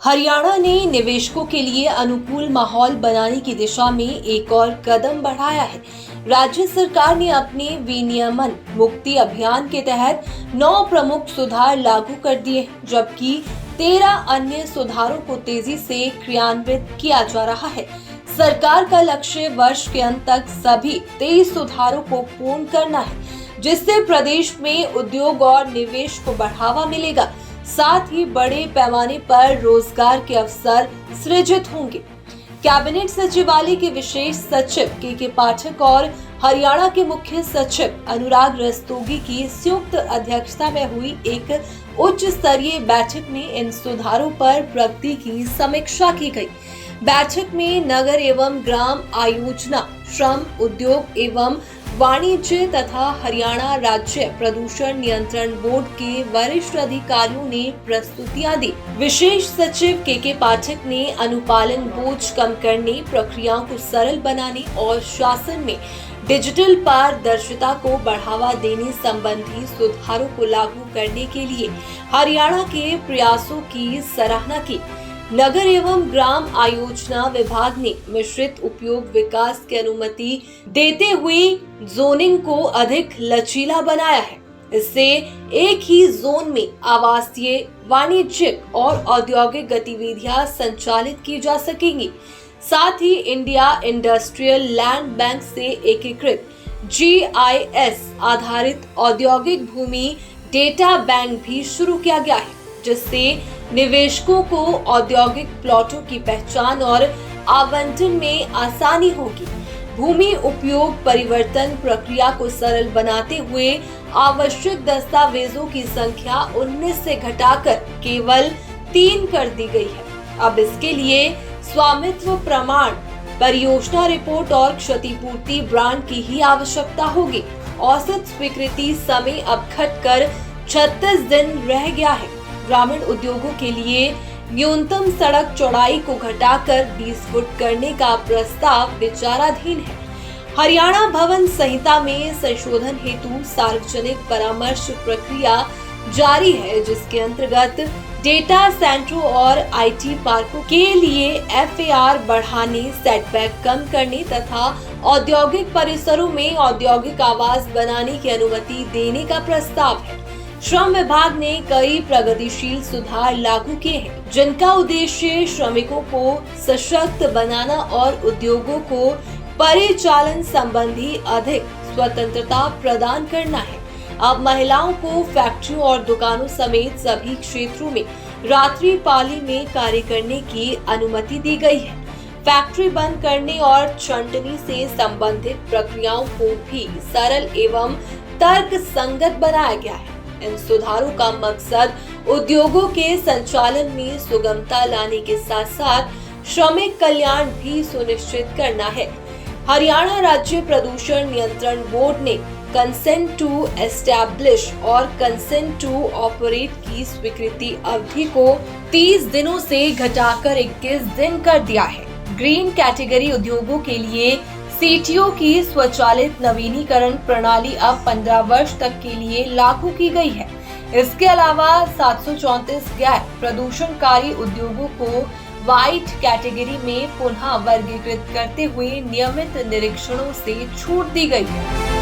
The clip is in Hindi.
हरियाणा ने निवेशकों के लिए अनुकूल माहौल बनाने की दिशा में एक और कदम बढ़ाया है। राज्य सरकार ने अपने विनियमन मुक्ति अभियान के तहत 9 प्रमुख सुधार लागू कर दिए, जबकि 13 अन्य सुधारों को तेजी से क्रियान्वित किया जा रहा है। सरकार का लक्ष्य वर्ष के अंत तक सभी 23 सुधारों को पूर्ण करना है, जिससे प्रदेश में उद्योग और निवेश को बढ़ावा मिलेगा। साथ ही बड़े पैमाने पर रोजगार के अवसर सृजित होंगे। कैबिनेट सचिवालय के विशेष सचिव के पाठक और हरियाणा के मुख्य सचिव अनुराग रस्तोगी की संयुक्त अध्यक्षता में हुई एक उच्च स्तरीय बैठक में इन सुधारों पर प्रगति की समीक्षा की गई। बैठक में नगर एवं ग्राम आयोजना, श्रम, उद्योग एवं वाणिज्य तथा हरियाणा राज्य प्रदूषण नियंत्रण बोर्ड के वरिष्ठ अधिकारियों ने प्रस्तुतियां दी। विशेष सचिव के पाठक ने अनुपालन बोझ कम करने, प्रक्रियाओं को सरल बनाने और शासन में डिजिटल पारदर्शिता को बढ़ावा देने संबंधी सुधारों को लागू करने के लिए हरियाणा के प्रयासों की सराहना की। नगर एवं ग्राम आयोजना विभाग ने मिश्रित उपयोग विकास की अनुमति देते हुए जोनिंग को अधिक लचीला बनाया है। इससे एक ही जोन में आवासीय, वाणिज्यिक और औद्योगिक गतिविधियां संचालित की जा सकेंगी। साथ ही इंडिया इंडस्ट्रियल लैंड बैंक से एकीकृत GIS आधारित औद्योगिक भूमि डेटा बैंक भी शुरू किया गया है, जिससे निवेशकों को औद्योगिक प्लॉटों की पहचान और आवंटन में आसानी होगी। भूमि उपयोग परिवर्तन प्रक्रिया को सरल बनाते हुए आवश्यक दस्तावेजों की संख्या 19 से घटाकर केवल 3 कर दी गई है। अब इसके लिए स्वामित्व प्रमाण, परियोजना रिपोर्ट और क्षतिपूर्ति ब्रांड की ही आवश्यकता होगी। औसत स्वीकृति समय अब घटकर 36 दिन रह गया है। ग्रामीण उद्योगों के लिए न्यूनतम सड़क चौड़ाई को घटाकर 20 फुट करने का प्रस्ताव विचाराधीन है। हरियाणा भवन संहिता में संशोधन हेतु सार्वजनिक परामर्श प्रक्रिया जारी है, जिसके अंतर्गत डेटा सेंटरों और IT पार्कों के लिए FAR बढ़ाने, सेटबैक कम करने तथा औद्योगिक परिसरों में औद्योगिक आवास बनाने की अनुमति देने का प्रस्ताव है। श्रम विभाग ने कई प्रगतिशील सुधार लागू किए हैं, जिनका उद्देश्य श्रमिकों को सशक्त बनाना और उद्योगों को परिचालन संबंधी अधिक स्वतंत्रता प्रदान करना है। अब महिलाओं को फैक्ट्रियों और दुकानों समेत सभी क्षेत्रों में रात्रि पाली में कार्य करने की अनुमति दी गई है। फैक्ट्री बंद करने और छंटनी से संबंधित प्रक्रियाओं को भी सरल एवं तर्क संगत बनाया गया है। इन सुधारों का मकसद उद्योगों के संचालन में सुगमता लाने के साथ साथ श्रमिक कल्याण भी सुनिश्चित करना है। हरियाणा राज्य प्रदूषण नियंत्रण बोर्ड ने कंसेंट टू एस्टैब्लिश और कंसेंट टू ऑपरेट की स्वीकृति अवधि को 30 दिनों से घटाकर 21 दिन कर दिया है। ग्रीन कैटेगरी उद्योगों के लिए CTO की स्वचालित नवीनीकरण प्रणाली अब 15 वर्ष तक के लिए लागू की गई है। इसके अलावा 734 गैर प्रदूषणकारी उद्योगों को व्हाइट कैटेगरी में पुनः वर्गीकृत करते हुए नियमित निरीक्षणों से छूट दी गई है।